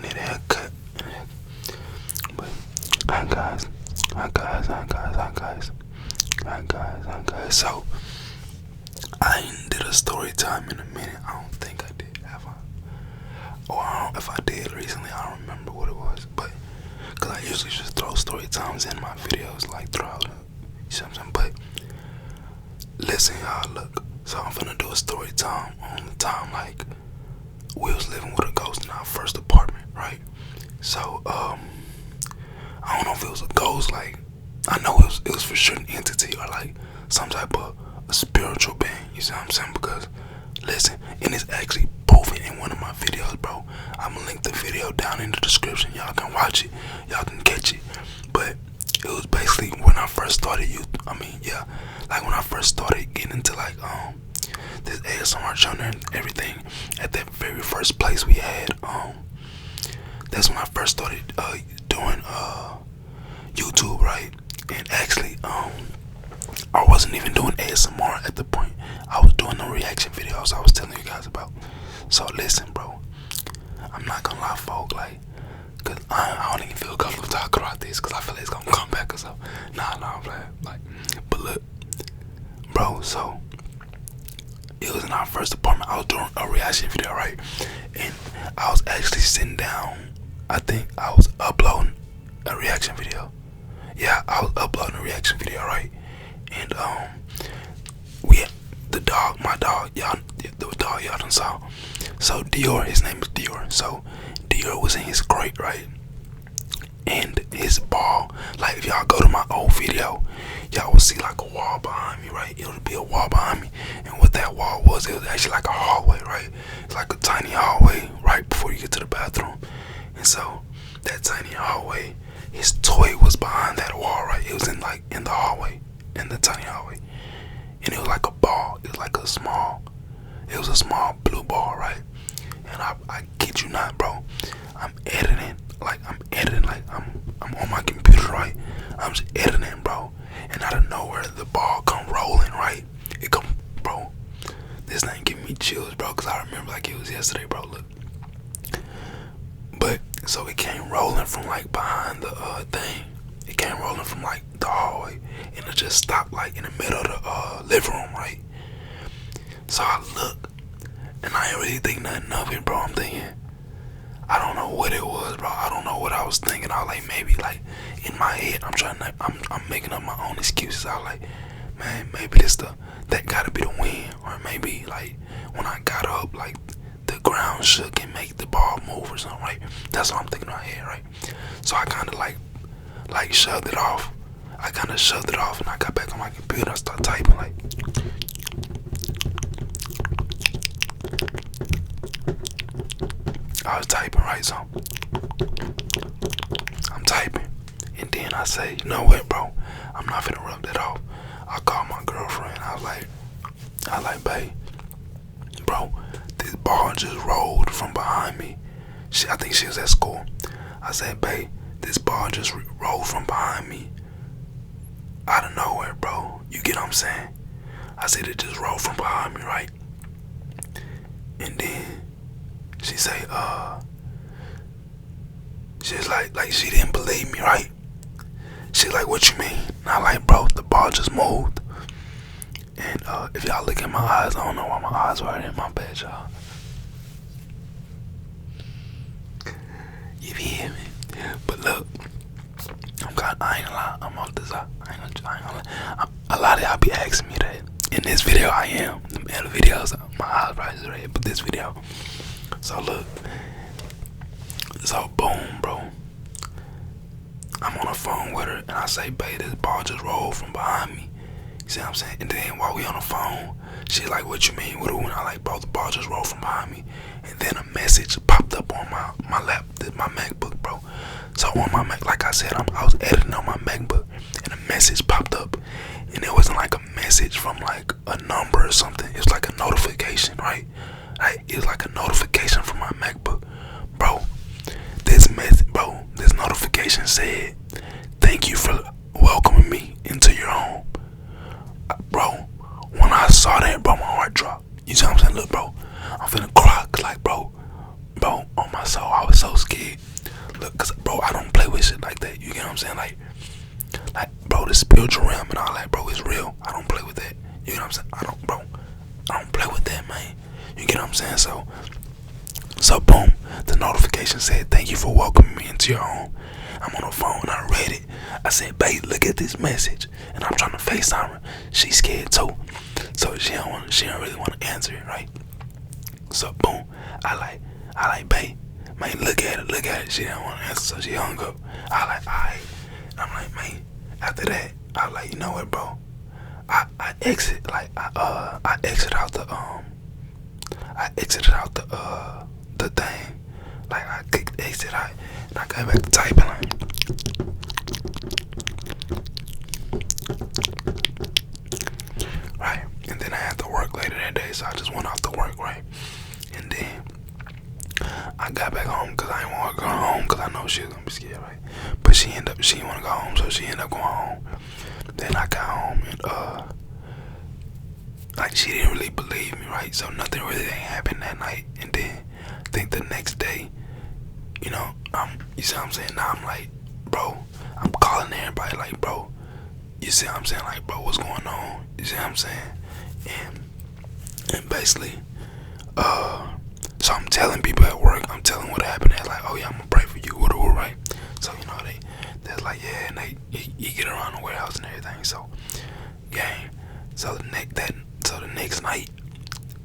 I need a haircut. But hi guys, hi guys, hi guys, hi guys, hi guys, hi guys. So I ain't did a story time in a minute. I don't think I did. Have I? Or I don't, if I did recently, I don't remember what it was. But cause I usually just throw story times in my videos like throughout. You see what I'm saying? But listen, y'all. Look. So I'm finna do a story time on the time like we was living with a ghost in our first apartment, right? So I don't know if it was a ghost, like I know it was for sure an entity or like some type of a spiritual being. You see what I'm saying? Because listen, and it's actually proven in one of my videos, bro. I'm gonna link the video down in the description. Y'all can watch it. Y'all can catch it. But it was basically when I first started like when I first started getting into like this ASMR channel and everything at that very first place we had, that's when I first started doing YouTube, right? And actually I wasn't even doing ASMR at the point. I was doing the reaction videos I was telling you guys about. So listen, bro, I'm not gonna lie, folk, like, cause I don't even feel comfortable talking about this, cause I feel like it's gonna come back or something. Nah, I'm playing. Like, but look, bro, so it was in our first apartment. I was doing a reaction video, right? And I was actually sitting down. I think I was uploading a reaction video. Yeah, I was uploading a reaction video, right? And my dog, the dog y'all done saw. So Dior, his name is Dior. So Dior was in his crate, right? And his ball, like if y'all go to my old video, y'all will see like a wall behind me, right? It would be a wall behind me, and what that wall was, it was actually like a hallway, right? It's like a tiny hallway right before you get to the bathroom. And so that tiny hallway, his toy was behind that wall, right? It was in the hallway, in the tiny hallway, and it was like a ball. It was a small blue ball, right? And I kid you not, bro, I'm editing, like I'm on my computer, right? I'm just editing, bro, and out of nowhere the ball come rolling, right? It come, bro. This thing giving me chills, bro, cause I remember like it was yesterday, bro. Look, but so it came rolling from like behind the thing. It came rolling from like the hallway, and it just stopped like in the middle of the living room, right? So I look, and I ain't really think nothing of it, bro. I'm thinking, I don't know what it was, bro. I don't know what I was thinking. I was like, maybe like in my head, I'm making up my own excuses. I was like, man, maybe that gotta be the wind, or maybe like when I got up, like the ground shook and make the ball move or something, right? That's what I'm thinking in my head, right? So I kind of like shoved it off. And I got back on my computer. I started typing like. I was typing, right? So I'm typing, and then I say, you know what, bro? I'm not finna rub that off. I called my girlfriend. I was like, babe, bro, this ball just rolled from behind me. I think she was at school. I said, babe, this ball just rolled from behind me, out of nowhere, bro. You get what I'm saying? I said it just rolled from behind me, right? And then she say, she's like she didn't believe me, right? She's like, what you mean? And I like, bro, the ball just moved. And if y'all look at my eyes, I don't know why my eyes are in my bed, y'all. You hear me? But look, I ain't gonna lie, I'm off this. I ain't gonna lie. A lot of y'all be asking me that. In this video, I am. The other videos, my eyes probably red, but this video. So look, so boom, bro. I'm on the phone with her, and I say, babe, this ball just rolled from behind me. You see what I'm saying? And then while we on the phone, she like, what you mean? What do I like, bro? The ball just rolled from behind me. And then a message popped up on my lap, my MacBook, bro. So on my Mac, like I said, I was editing on my MacBook, and a message popped up, and it wasn't like a message from like a number or something. It was like a notification, right? Like it was like a notification from my MacBook, bro. This notification said, "Thank you for welcoming me into your home." Bro, when I saw that, bro, my heart dropped. You see what I'm saying? Look, bro, I'm finna cry, 'cause like, bro, on my soul, I was so scared. Look, cause bro, I don't play with shit like that. You get what I'm saying? Like, bro, the spiritual realm and all that, bro, is real. I don't play with that. You get what I'm saying? I don't play with that, man. You get what I'm saying? So boom, the notification said, "Thank you for welcoming me into your home." I'm on the phone, I read it. I said, "Babe, look at this message." And I'm trying to FaceTime her. She's scared too. So she don't really want to answer it, right? So boom, I like, "Babe, man, look at it. She didn't want to answer, so she hung up. I like, alright. I'm like, man, after that, I was like, you know what, bro? I exit, like, I exit out the thing. Like, I clicked exit out, and I got back to typing, like, right? And then I had to work later that day, so I just went off to work, right? And then I got back home because I didn't want to go home because I know she was gonna be scared, right? But she didn't want to go home, so she ended up going home. Then I got home and like she didn't really believe me, right? So nothing really happened that night. And then I think the next day, you know, you see what I'm saying? Now I'm like, bro, I'm calling everybody like, bro, you see what I'm saying? Like, bro, what's going on? You see what I'm saying? And basically, so I'm telling people at work, I'm telling what happened. They're like, "Oh yeah, I'm gonna pray for you," whatever, right? So you know they're like, yeah, and you get around the warehouse and everything. So yeah, so the next night,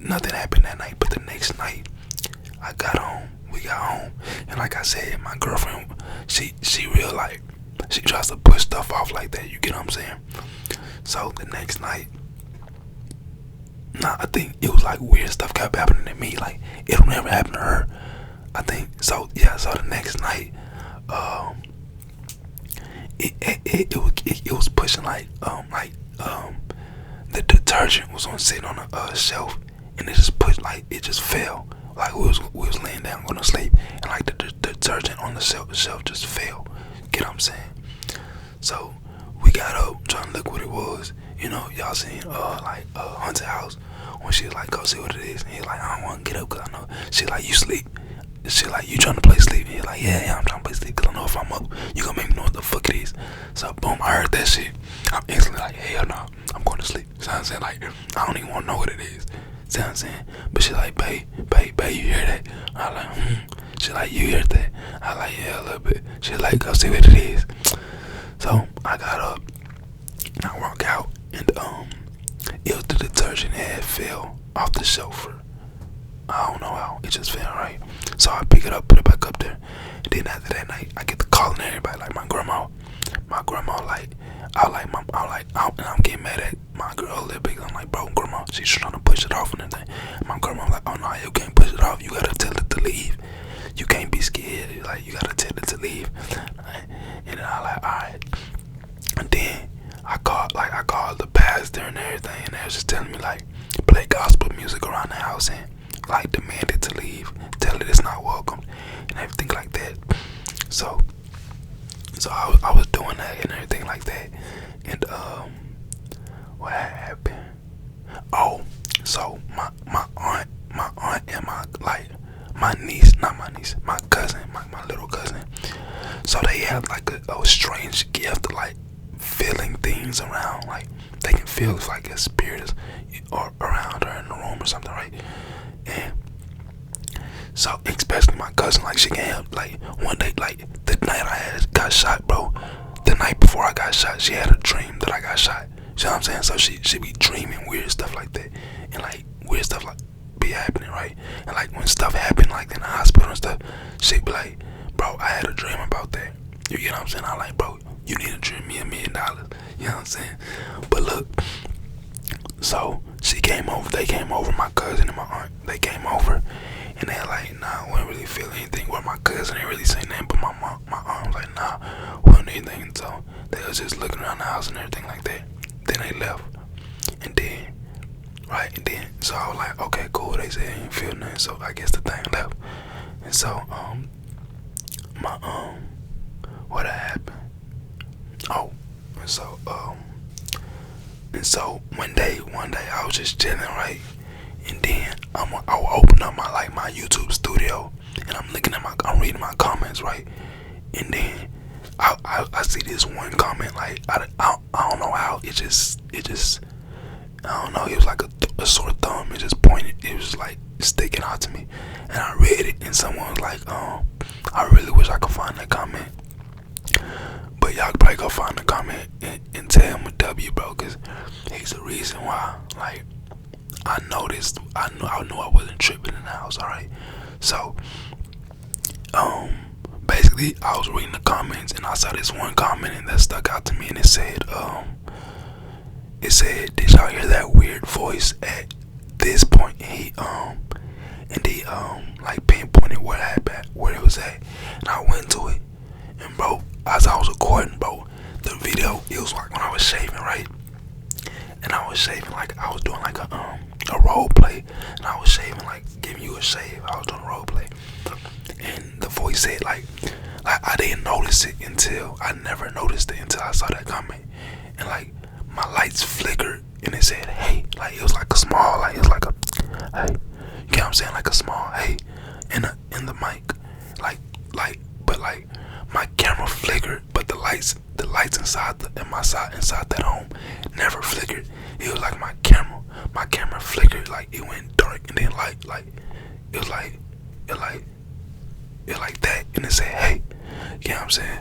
nothing happened that night. But the next night, we got home, and like I said, my girlfriend, she real like, she tries to push stuff off like that. You get what I'm saying? So the next night, I think it was like weird stuff kept happening to me. Like it'll never happen to her. I think so. Yeah. So the next night, it was pushing like the detergent was sitting on a shelf, and it just pushed, like it just fell. Like we was laying down going to sleep, and like the detergent on the shelf just fell. Get what I'm saying? So we got up trying to look what it was. You know, y'all seen Haunted House when she was like, "Go see what it is," and he's like, "I don't want to get up because I know." She like, "You sleep." She like, "You trying to play sleep?" And he's like, yeah, I'm trying to play sleep because I know if I'm up, you gonna make me know what the fuck it is. So boom, I heard that shit. I'm instantly like, hell no, I'm going to sleep. So I'm saying, like, I don't even want to know what it is. See what I'm saying? But she like, babe, you hear that? I like, She like, you hear that? I like, yeah, a little bit. She like, go see what it is. So I got up and I walk out, and it was the detergent that had fell off the shelf. I don't know how, it just fell, right? So I pick it up, put it back up there. And then after that night, I get to calling everybody, like my grandma, like, and I'm getting mad at my girl a little bit. I'm like, bro, grandma, she's trying to push it off and everything. My grandma like, oh no, you can't push it off. You gotta tell it to leave. You can't be scared. Like, you gotta tell it to leave. And then I like, all right. And then I called the pastor and everything, and they was just telling me like, play gospel music around the house and like demand it to leave, tell it it's not welcome, and everything like that. So I was doing that and everything like that, and what happened? Oh, so my aunt and my cousin, my little cousin. So they have like a strange gift of like feeling things around, like they can feel if like a spirit is or around her in the room or something, right? And so especially my cousin, like she can have like one day, like the night I got shot, bro. The night before I got shot, she had a dream that I got shot. You know what I'm saying? So she be dreaming weird stuff like that, and like weird stuff like be happening, right? And like when stuff happened, like in the hospital and stuff, she be like, bro, I had a dream about that. You get what I'm saying? I'm like, bro, you need to dream me $1 million. You know what I'm saying? But look, so they came over, my cousin and my aunt, they came over, and they're like, nah, we don't really feel anything. Well, my cousin ain't really saying nothing, but my aunt was like, nah, we don't need anything. So they was just looking around the house and everything like that. Then they left, and then, so I was like, okay, cool. They said they didn't feel nothing, so I guess the thing left. And so, what happened? Oh, and so one day I was just chilling, right? And then I would open up my YouTube studio, and I'm reading my comments, right, and then I see this one comment, like I don't know how it just I don't know, it was like a sore thumb. It just pointed, it was like sticking out to me, and I read it, and someone was like, I really wish I could find that comment, but y'all could probably go find the comment and tell him a W, bro, cause he's the reason why. Like, I noticed, I knew I wasn't tripping in the house. All right, so basically I was reading the comments and I saw this one comment and that stuck out to me, and it said, did y'all hear that weird voice at this point? And he like pinpointed where it was at, and I went to it, and bro, as I was recording, bro, the video, it was like when I was shaving, right, and I was shaving like I was doing like a role play, and I was shaving like giving you a shave. I was doing a role play, and the voice said like I didn't notice it until I never noticed it until I saw that comment, and like my lights flickered and it said hey, like it was like a small, like it was like a hey, you get what I'm saying, like a small hey in the mic, but like my camera flickered, but the lights inside that home never flickered. It was like my camera flickered, like it went dark and then like it was like that, and it said hey, you know what I'm saying?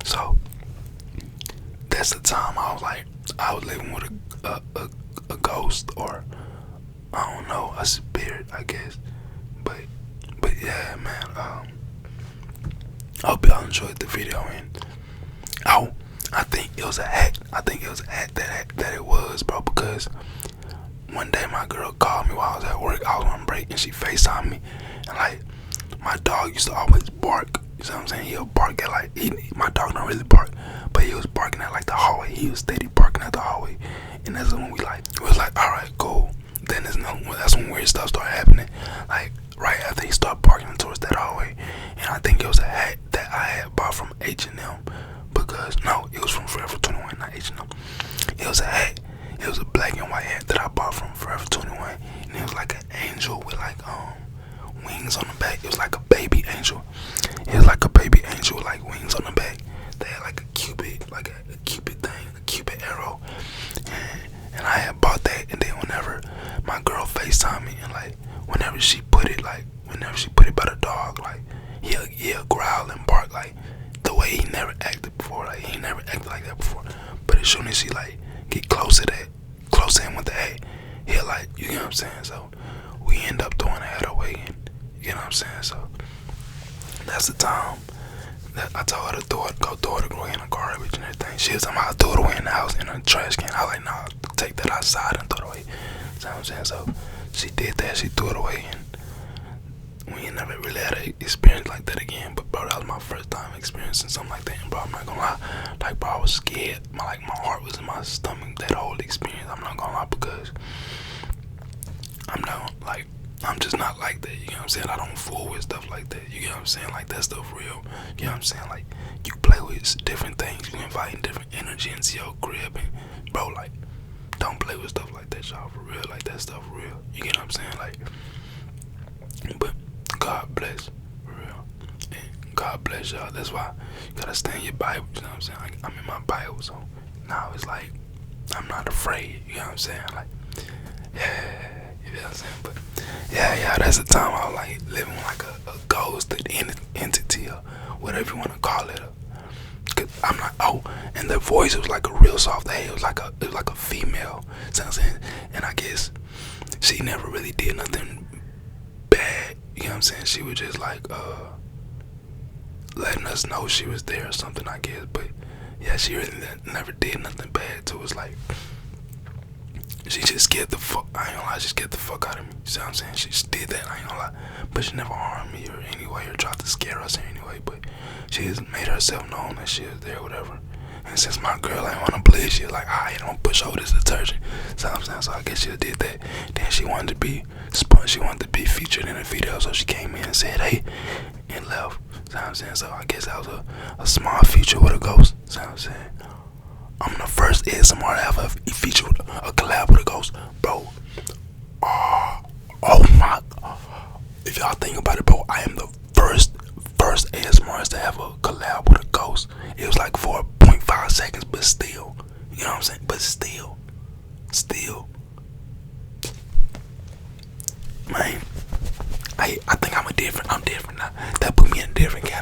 So that's the time I was living with a ghost, or I don't know, a spirit, I guess. But yeah, man. I hope y'all enjoyed the video, and I think it was a hack. That it was, bro, because one day my girl called me while I was at work. I was on break and she FaceTimed me, and like my dog used to always bark. You know what I'm saying? He'll bark at like my dog don't really bark, but he was barking at like the hallway. He was steady barking at the hallway, and that's when we was like, all right, cool. Then that's when weird stuff started happening. Like right after he started barking towards that hallway, and I think it was a hat that I had bought from H&M, because no, it was from Forever 21, not H&M. It was a hat. It was a black and white hat that I bought from Forever 21, and it was like an angel with like wings on the back. It was like a baby angel. It was like a baby angel with like wings on the back. They had like a cupid, like a cupid thing, a cupid arrow. And I had bought that, and then whenever my girl FaceTimed me, and like whenever she put it by the dog, like he'll growl and bark like the way he never acted before. Like he never acted like that before. But as soon as she like get close to him with the hat, he'll like, you know what I'm saying? So we end up throwing the hat away, and you know what I'm saying? So that's the time that I told her to go throw it away in the garbage and everything. She was talking about throw it away in the house in a trash can. I was like, nah, take that outside and throw it away. You know what I'm saying? So she did that. She threw it away, and we never really had an experience like that again. But bro, that was my first time experiencing something like that. And bro, I'm not gonna lie, like bro, I was scared. My heart was in my stomach that whole experience. I'm not gonna lie, because I'm just not like that, you know what I'm saying? I don't fool with stuff like that, you know what I'm saying? Like, that stuff real, you know what I'm saying? Like, you play with different things, you invite different energy into your crib, and bro, like, don't play with stuff like that, y'all, for real. Like, that stuff real, you get what I'm saying? Like, but God bless, for real, and God bless y'all. That's why you gotta stay in your Bible, you know what I'm saying? Like, I'm in my Bible, so now it's like I'm not afraid, you know what I'm saying? Like, yeah, you know what I'm saying? But yeah, that's the time I was like living like a ghost, an entity, or whatever you want to call it. Cause I'm like, and the voice, it was like a real soft hey, it was like a female, you know what I'm saying? And I guess she never really did nothing bad, you know what I'm saying? She was just like letting us know she was there or something, I guess. But yeah, she really never did nothing bad to us. Like, she just scared the fuck, I ain't gonna lie, she scared the fuck out of me. You see what I'm saying? She just did that, I ain't gonna lie. But she never harmed me or anyway, or tried to scare us in any way. But she just made herself known that she was there, whatever. And since my girl ain't wanna believe, she was like, alright, I'm gonna push over this detergent. See what I'm saying? So I guess she did that. Then she wanted to be featured in a video, so she came in and said, hey, and left. See what I'm saying? So I guess that was a small feature with a ghost. See what I'm saying? I'm the first ASMR to ever feature a collab with a ghost, bro. Oh my! If y'all think about it, bro, I am the first ASMRs to have a collab with a ghost. It was like for 0.5 seconds, but still, you know what I'm saying? But still, man, I think I'm different now. That put me in a different category.